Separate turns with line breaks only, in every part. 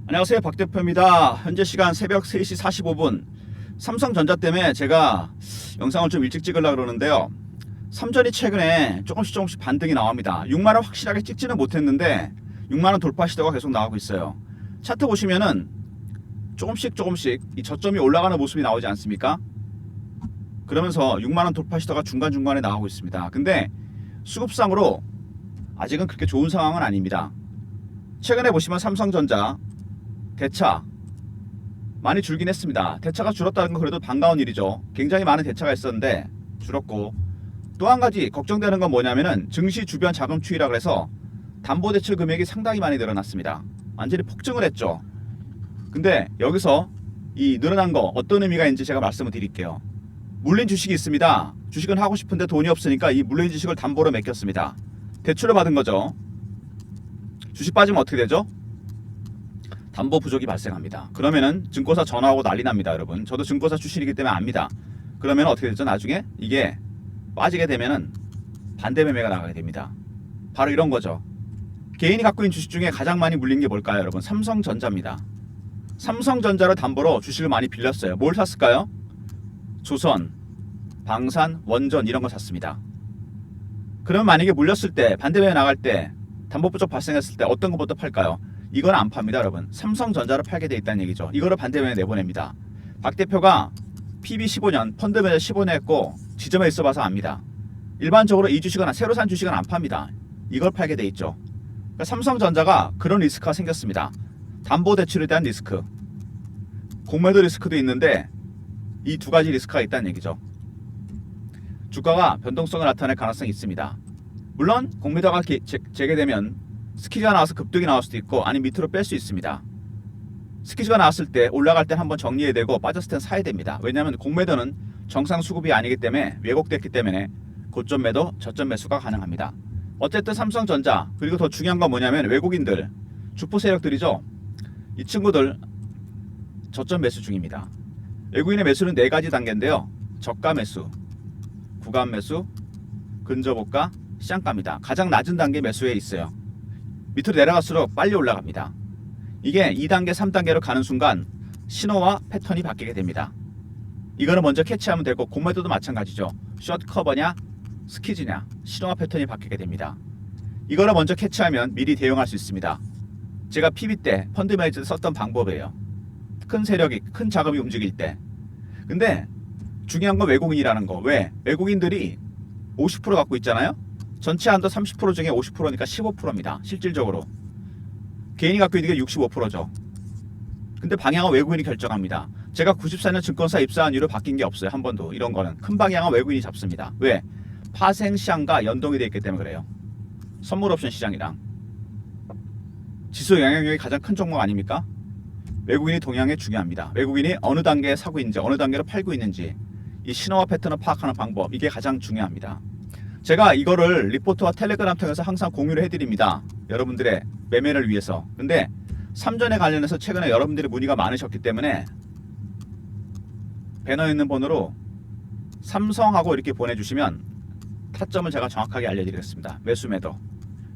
안녕하세요, 박 대표입니다. 현재 시간 새벽 3시 45분. 삼성전자 때문에 제가 영상을 좀 일찍 찍으려고 그러는데요. 삼전이 최근에 조금씩 반등이 나옵니다. 6만원 확실하게 찍지는 못했는데 6만원 돌파 시도가 계속 나오고 있어요. 차트 보시면은 조금씩 이 저점이 올라가는 모습이 나오지 않습니까? 그러면서 6만원 돌파 시도가 중간중간에 나오고 있습니다. 근데 수급상으로 아직은 그렇게 좋은 상황은 아닙니다. 최근에 보시면 삼성전자 대차 많이 줄긴 했습니다. 대차가 줄었다는 건 그래도 반가운 일이죠. 굉장히 많은 대차가 있었는데 줄었고, 또 한 가지 걱정되는 건 뭐냐면은 증시 주변 자금 추이라 그래서 담보대출 금액이 상당히 많이 늘어났습니다. 완전히 폭증을 했죠. 근데 여기서 이 늘어난 거 어떤 의미가 있는지 제가 말씀을 드릴게요. 물린 주식이 있습니다. 주식은 하고 싶은데 돈이 없으니까 이 물린 주식을 담보로 맡겼습니다. 대출을 받은 거죠. 주식 빠지면 어떻게 되죠? 담보 부족이 발생합니다. 그러면은 증권사 전화하고 난리 납니다, 여러분. 저도 증권사 출신이기 때문에 압니다. 그러면 어떻게 되죠? 나중에 이게 빠지게 되면은 반대 매매가 나가게 됩니다. 바로 이런 거죠. 개인이 갖고 있는 주식 중에 가장 많이 물린 게 뭘까요, 여러분? 삼성전자입니다. 삼성전자를 담보로 주식을 많이 빌렸어요. 뭘 샀을까요? 조선, 방산, 원전 이런 거 샀습니다. 그러면 만약에 물렸을 때, 반대 매매 나갈 때, 담보 부족 발생했을 때 어떤 것부터 팔까요? 이건 안 팝니다, 여러분. 삼성전자를 팔게 돼 있다는 얘기죠. 이거를 반대면에 내보냅니다. 박 대표가 PB 15년, 펀드 매매 15년 했고 지점에 있어봐서 압니다. 일반적으로 이 주식은 새로 산 주식은 안 팝니다. 이걸 팔게 돼 있죠. 그러니까 삼성전자가 그런 리스크가 생겼습니다. 담보대출에 대한 리스크, 공매도 리스크도 있는데 이 두 가지 리스크가 있다는 얘기죠. 주가가 변동성을 나타낼 가능성이 있습니다. 물론 공매도가 재개되면 스퀴즈가 나와서 급등이 나올 수도 있고, 아니면 밑으로 뺄 수 있습니다. 스퀴즈가 나왔을 때 올라갈 때 한번 정리해야 되고, 빠졌을 땐 사야 됩니다. 왜냐하면 공매도는 정상 수급이 아니기 때문에, 왜곡됐기 때문에 고점 매도, 저점 매수가 가능합니다. 어쨌든 삼성전자, 그리고 더 중요한 건 뭐냐면 외국인들, 주포 세력들이죠. 이 친구들 저점 매수 중입니다. 외국인의 매수는 4가지 단계인데요. 저가 매수, 구간 매수, 근저고가, 시장가입니다. 가장 낮은 단계 매수에 있어요. 밑으로 내려갈수록 빨리 올라갑니다. 이게 2단계, 3단계로 가는 순간 신호와 패턴이 바뀌게 됩니다. 이거를 먼저 캐치하면 되고, 공매도도 마찬가지죠. 숏 커버냐, 스퀴즈냐, 신호와 패턴이 바뀌게 됩니다. 이거를 먼저 캐치하면 미리 대응할 수 있습니다. 제가 PB 때 펀드 매니저 썼던 방법이에요. 큰 세력이, 큰 자금이 움직일 때. 근데 중요한 건 외국인이라는 거. 왜? 외국인들이 50% 갖고 있잖아요. 전체 한도 30% 중에 50%니까 15%입니다. 실질적으로. 개인이 갖고 있는 게 65%죠. 근데 방향은 외국인이 결정합니다. 제가 94년 증권사 입사한 이후로 바뀐 게 없어요. 한 번도. 이런 거는. 큰 방향은 외국인이 잡습니다. 왜? 파생 시장과 연동이 되어 있기 때문에 그래요. 선물 옵션 시장이랑. 지수 영향력이 가장 큰 종목 아닙니까? 외국인이 동향에 중요합니다. 외국인이 어느 단계에 사고 있는지, 어느 단계로 팔고 있는지, 이 신호와 패턴을 파악하는 방법, 이게 가장 중요합니다. 제가 이거를 리포트와 텔레그램 통해서 항상 공유를 해드립니다. 여러분들의 매매를 위해서. 근데 삼전에 관련해서 최근에 여러분들의 문의가 많으셨기 때문에 배너에 있는 번호로 삼성하고 이렇게 보내주시면 타점을 제가 정확하게 알려드리겠습니다. 매수 매도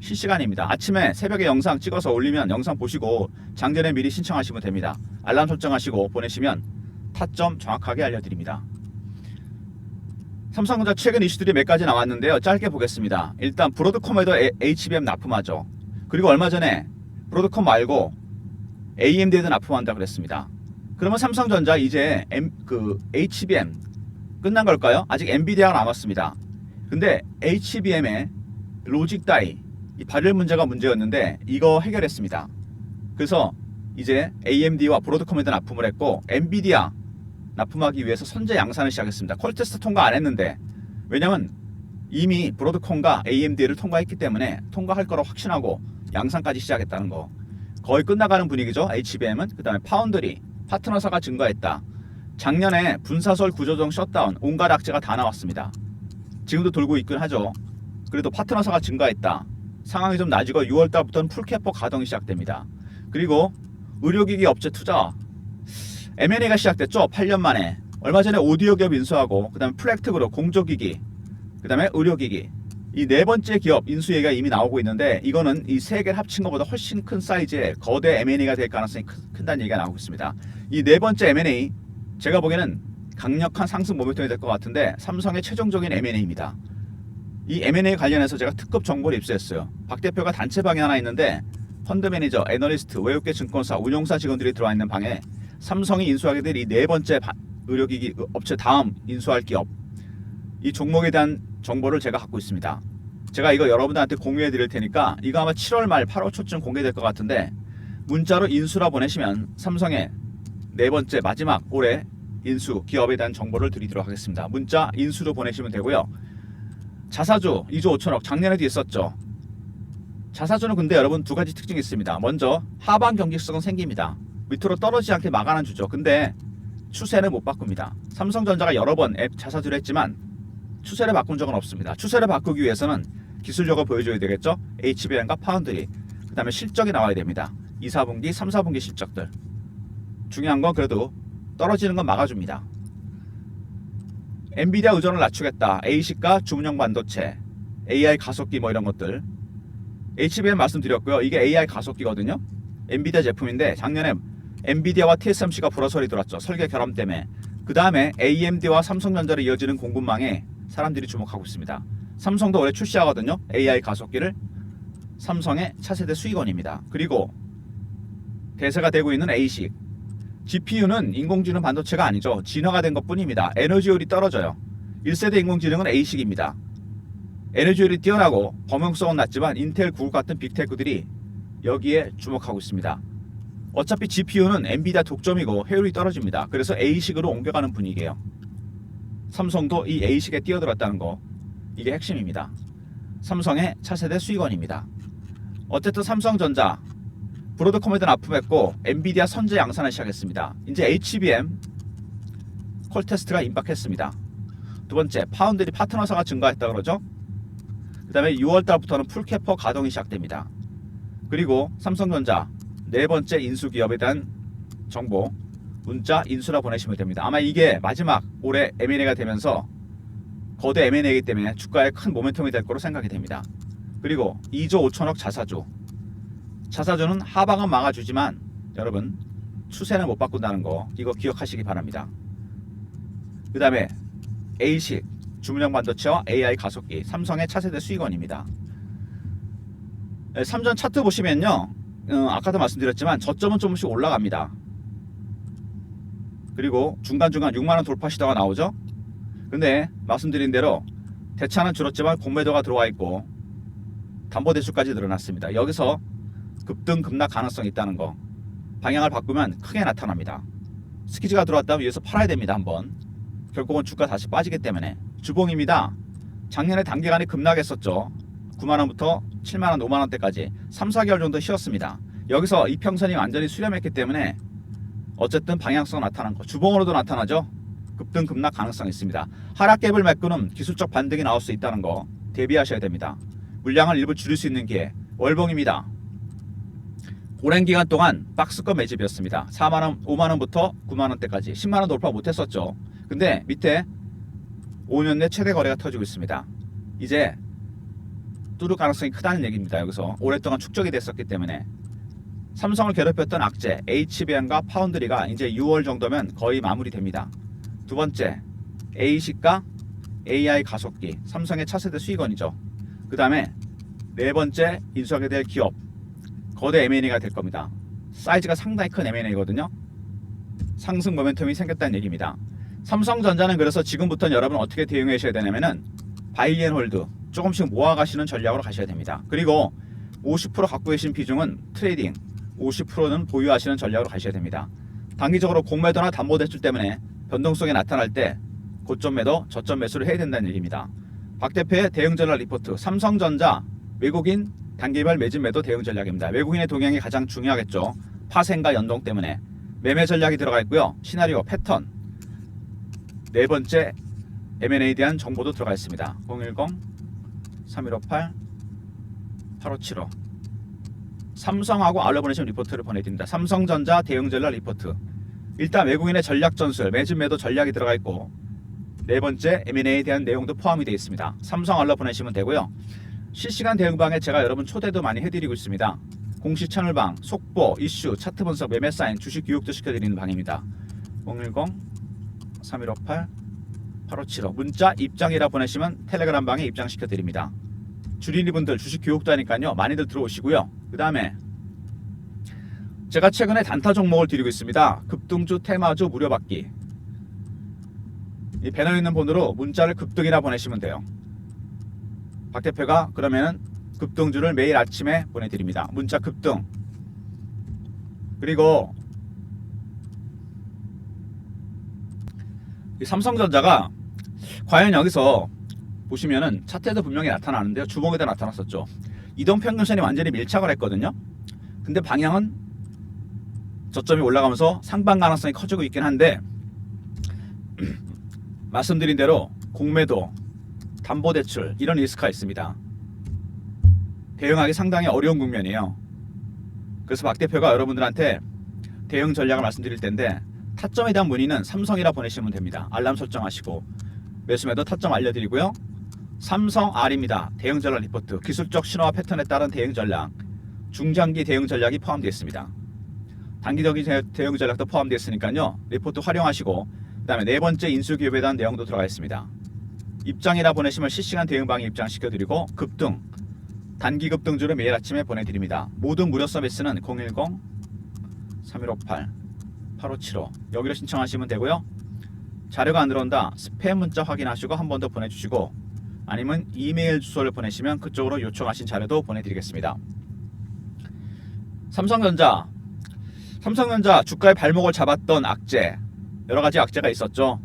실시간입니다. 아침에 새벽에 영상 찍어서 올리면 영상 보시고 장전에 미리 신청하시면 됩니다. 알람 설정하시고 보내시면 타점 정확하게 알려드립니다. 삼성전자 최근 이슈들이 몇 가지 나왔는데요. 짧게 보겠습니다. 일단 브로드컴에도 HBM 납품하죠. 그리고 얼마 전에 브로드컴 말고 AMD에도 납품한다고 그랬습니다. 그러면 삼성전자 이제 HBM 끝난 걸까요? 아직 엔비디아가 남았습니다. 근데 HBM의 로직 다이, 이 발열 문제가 문제였는데 이거 해결했습니다. 그래서 이제 AMD와 브로드컴에도 납품을 했고, 엔비디아 납품하기 위해서 선제 양산을 시작했습니다. 퀄테스트 통과 안 했는데, 왜냐면 이미 브로드컴과 AMD를 통과했기 때문에 통과할 거라고 확신하고 양산까지 시작했다는 거. 거의 끝나가는 분위기죠. HBM은. 그 다음에 파운드리, 파트너사가 증가했다. 작년에 분사설 구조정 셧다운, 온갖 악재가 다 나왔습니다. 지금도 돌고 있긴 하죠. 그래도 파트너사가 증가했다. 상황이 좀 나아지고 6월달부터는 풀캐퍼 가동이 시작됩니다. 그리고 의료기기 업체 투자, M&A가 시작됐죠. 8년 만에. 얼마 전에 오디오 기업 인수하고, 그 다음에 플렉트그룹 공조기기, 그 다음에 의료기기, 이 네 번째 기업 인수 얘기가 이미 나오고 있는데 이거는 이 세 개를 합친 것보다 훨씬 큰 사이즈의 거대 M&A가 될 가능성이 큰다는 얘기가 나오고 있습니다. 이 네 번째 M&A 제가 보기에는 강력한 상승 모멘텀이 될 것 같은데 삼성의 최종적인 M&A입니다. 이 M&A 관련해서 제가 특급 정보를 입수했어요. 박 대표가 단체방에 하나 있는데 펀드 매니저, 애널리스트, 외국계 증권사, 운용사 직원들이 들어와 있는 방에 삼성이 인수하게 될 이 네 번째 의료기기 업체 다음 인수할 기업 이 종목에 대한 정보를 제가 갖고 있습니다. 제가 이거 여러분들한테 공유해 드릴 테니까 이거 아마 7월 말 8월 초쯤 공개될 것 같은데 문자로 인수라 보내시면 삼성의 네 번째 마지막 올해 인수 기업에 대한 정보를 드리도록 하겠습니다. 문자 인수로 보내시면 되고요. 자사주 2조 5천억 작년에도 있었죠. 자사주는 근데 여러분 두 가지 특징이 있습니다. 먼저 하방 경직성은 생깁니다. 밑으로 떨어지지 않게 막아는 주죠. 근데 추세를 못 바꿉니다. 삼성전자가 여러 번 자사주를 했지만 추세를 바꾼 적은 없습니다. 추세를 바꾸기 위해서는 기술력을 보여줘야 되겠죠. HBM과 파운드리 그 다음에 실적이 나와야 됩니다. 2, 4분기, 3, 4분기 실적들 중요한 건 그래도 떨어지는 건 막아줍니다. 엔비디아 의존을 낮추겠다. ASIC과 주문형 반도체, AI 가속기 뭐 이런 것들 HBM 말씀드렸고요. 이게 AI 가속기거든요. 엔비디아 제품인데 작년에 엔비디아와 TSMC가 불화설이 들었죠. 설계 결함 때문에. 그 다음에 AMD와 삼성전자로 이어지는 공급망에 사람들이 주목하고 있습니다. 삼성도 올해 출시하거든요. AI 가속기를. 삼성의 차세대 수익원입니다. 그리고 대세가 되고 있는 ASIC. GPU는 인공지능 반도체가 아니죠. 진화가 된 것뿐입니다. 에너지율이 떨어져요. 1세대 인공지능은 ASIC입니다. 에너지율이 뛰어나고 범용성은 낮지만 인텔, 구글 같은 빅테크들이 여기에 주목하고 있습니다. 어차피 GPU는 엔비디아 독점이고 효율이 떨어집니다. 그래서 ASIC으로 옮겨가는 분위기예요. 삼성도 이 ASIC에 뛰어들었다는 거 이게 핵심입니다. 삼성의 차세대 수익원입니다. 어쨌든 삼성전자 브로드컴에 납품했고 엔비디아 선제 양산을 시작했습니다. 이제 HBM 콜 테스트가 임박했습니다. 두 번째 파운드리 파트너사가 증가했다 그러죠. 그 다음에 6월달부터는 풀캐퍼 가동이 시작됩니다. 그리고 삼성전자 네 번째 인수 기업에 대한 정보 문자 인수라 보내시면 됩니다. 아마 이게 마지막 올해 M&A가 되면서 거대 M&A이기 때문에 주가에 큰 모멘텀이 될 거로 생각이 됩니다. 그리고 2조 5천억 자사주. 자사주는 하방은 막아주지만 여러분 추세는 못 바꾼다는 거 이거 기억하시기 바랍니다. 그 다음에 ASIC 주문형 반도체와 AI 가속기 삼성의 차세대 수익원입니다. 삼전 차트 보시면요. 아까도 말씀드렸지만 저점은 조금씩 올라갑니다. 그리고 중간중간 6만원 돌파 시도가 나오죠. 근데 말씀드린 대로 대차는 줄었지만 공매도가 들어와 있고 담보대출까지 늘어났습니다. 여기서 급등 급락 가능성이 있다는 거 방향을 바꾸면 크게 나타납니다. 스키즈가 들어왔다면 위에서 팔아야 됩니다. 한번 결국은 주가 다시 빠지기 때문에 주봉입니다. 작년에 단기간에 급락했었죠. 9만원부터 7만원 5만원대까지 3, 4개월 정도 쉬었습니다. 여기서 이평선이 완전히 수렴했기 때문에 어쨌든 방향성 나타난 거 주봉으로도 나타나죠. 급등 급락 가능성이 있습니다. 하락갭을 메꾸는 기술적 반등이 나올 수 있다는 거 대비하셔야 됩니다. 물량을 일부 줄일 수 있는 기회 월봉입니다. 오랜 기간 동안 박스권 매집이었습니다. 4만원 5만원부터 9만원대까지 10만원 돌파 못했었죠. 근데 밑에 5년 내 최대 거래가 터지고 있습니다. 이제 뚫을 가능성이 크다는 얘기입니다. 여기서 오랫동안 축적이 됐었기 때문에 삼성을 괴롭혔던 악재 HBM과 파운드리가 이제 6월 정도면 거의 마무리됩니다. 두 번째 ASIC과 AI 가속기 삼성의 차세대 수익원이죠. 그 다음에 네 번째 인수하게 될 기업 거대 M&A가 될 겁니다. 사이즈가 상당히 큰 M&A거든요. 상승 모멘텀이 생겼다는 얘기입니다. 삼성전자는 그래서 지금부터는 여러분 어떻게 대응하셔야 되냐면은 바이앤홀드 조금씩 모아가시는 전략으로 가셔야 됩니다. 그리고 50% 갖고 계신 비중은 트레이딩 50%는 보유하시는 전략으로 가셔야 됩니다. 단기적으로 공매도나 담보대출 때문에 변동성이 나타날 때 고점 매도 저점 매수를 해야 된다는 얘기입니다. 박 대표의 대응 전략 리포트 삼성전자 외국인 단기별 매집 매도 대응 전략입니다. 외국인의 동향이 가장 중요하겠죠. 파생과 연동 때문에 매매 전략이 들어가 있고요. 시나리오 패턴 네 번째 M&A에 대한 정보도 들어가 있습니다. 010-3158-8575 삼성하고 알려 보내시면 리포트를 보내드립니다. 삼성전자 대응 전략 리포트 일단 외국인의 전략 전술 매집 매도 전략이 들어가 있고 네 번째 M&A에 대한 내용도 포함이 되어 있습니다. 삼성 알러 보내시면 되고요. 실시간 대응방에 제가 여러분 초대도 많이 해드리고 있습니다. 공식 채널방, 속보, 이슈, 차트 분석, 매매 사인, 주식 교육도 시켜드리는 방입니다. 010-3158-8575 문자 입장이라 보내시면 텔레그램 방에 입장시켜드립니다. 주린이분들 주식 교육도 하니까요. 많이들 들어오시고요. 그 다음에 제가 최근에 단타 종목을 드리고 있습니다. 급등주, 테마주 무료 받기. 이 배너에 있는 번호로 문자를 급등이라 보내시면 돼요. 박 대표가 그러면은 급등주를 매일 아침에 보내드립니다. 문자 급등. 그리고 이 삼성전자가 과연 여기서 보시면은 차트에도 분명히 나타나는데요. 주봉에도 나타났었죠. 이동평균선이 완전히 밀착을 했거든요. 근데 방향은 저점이 올라가면서 상방 가능성이 커지고 있긴 한데 말씀드린 대로 공매도, 담보대출 이런 리스크가 있습니다. 대응하기 상당히 어려운 국면이에요. 그래서 박 대표가 여러분들한테 대응 전략을 말씀드릴 텐데 타점에 대한 문의는 삼성이라 보내시면 됩니다. 알람 설정하시고 매수매도 타점 알려드리고요. 삼성 R입니다. 대응 전략 리포트, 기술적 신호와 패턴에 따른 대응 전략, 중장기 대응 전략이 포함되어 있습니다. 단기적인 대응 전략도 포함되어 있으니까요. 리포트 활용하시고 그 다음에 네 번째 인수기업에 대한 내용도 들어가 있습니다. 입장이라 보내시면 실시간 대응방에 입장시켜드리고 급등, 단기 급등주를 매일 아침에 보내드립니다. 모든 무료 서비스는 010-3158-8575 여기로 신청하시면 되고요. 자료가 안 들어온다 스팸 문자 확인하시고 한 번 더 보내주시고 아니면 이메일 주소를 보내시면 그쪽으로 요청하신 자료도 보내드리겠습니다. 삼성전자 주가의 발목을 잡았던 악재, 여러가지 악재가 있었죠.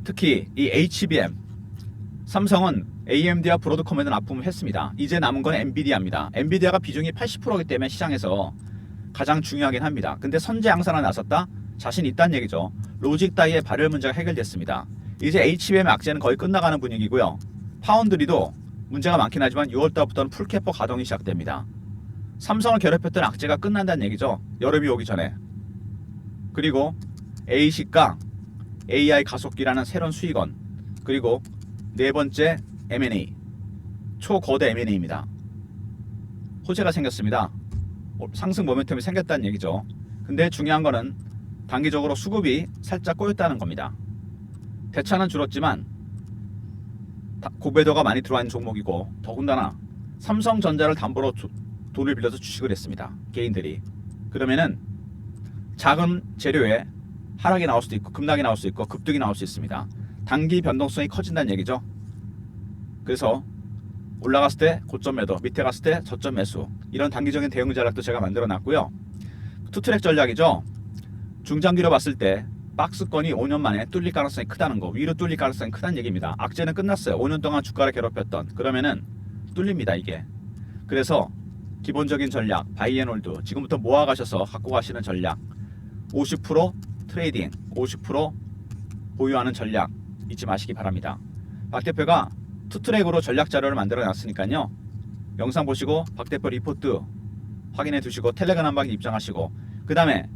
특히 이 HBM, 삼성은 AMD와 브로드컴에도 납품을 했습니다. 이제 남은 건 엔비디아입니다. 엔비디아가 비중이 80%이기 때문에 시장에서 가장 중요하긴 합니다. 근데 선제 양산에 나섰다? 자신 있다는 얘기죠. 로직 다이의 발열 문제가 해결됐습니다. 이제 HBM 악재는 거의 끝나가는 분위기고요. 파운드리도 문제가 많긴 하지만 6월달부터는 풀캐퍼 가동이 시작됩니다. 삼성을 괴롭혔던 악재가 끝난다는 얘기죠. 여름이 오기 전에. 그리고 A시가 AI 가속기라는 새로운 수익원, 그리고 네 번째 M&A, 초거대 M&A입니다. 호재가 생겼습니다. 상승 모멘텀이 생겼다는 얘기죠. 근데 중요한 거는 단기적으로 수급이 살짝 꼬였다는 겁니다. 대차는 줄었지만 고배도가 많이 들어와 있는 종목이고 더군다나 삼성전자를 담보로 돈을 빌려서 주식을 했습니다. 개인들이. 그러면은 작은 재료에 하락이 나올 수도 있고 급락이 나올 수 있고 급등이 나올 수 있습니다. 단기 변동성이 커진다는 얘기죠. 그래서 올라갔을 때 고점 매도, 밑에 갔을 때 저점 매수, 이런 단기적인 대응 전략도 제가 만들어 놨고요. 투트랙 전략이죠. 중장기로 봤을 때 박스권이 5년 만에 뚫릴 가능성이 크다는 거, 위로 뚫릴 가능성이 크다는 얘기입니다. 악재는 끝났어요. 5년 동안 주가를 괴롭혔던, 그러면은 뚫립니다 이게. 그래서 기본적인 전략, 바이앤홀드, 지금부터 모아가셔서 갖고 가시는 전략, 50% 트레이딩, 50% 보유하는 전략 잊지 마시기 바랍니다. 박 대표가 투트랙으로 전략 자료를 만들어 놨으니까요. 영상 보시고 박 대표 리포트 확인해 두시고 텔레그램 방에 입장하시고, 그 다음에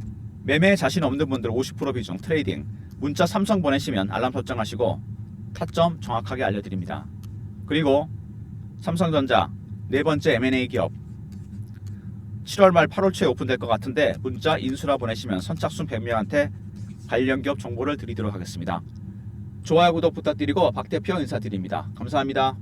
매매에 자신 없는 분들 50% 비중 트레이딩 문자 삼성 보내시면 알람 설정하시고 타점 정확하게 알려드립니다. 그리고 삼성전자 네 번째 M&A 기업 7월 말 8월 초에 오픈될 것 같은데 문자 인수라 보내시면 선착순 100명한테 관련 기업 정보를 드리도록 하겠습니다. 좋아요 구독 부탁드리고 박 대표 인사드립니다. 감사합니다.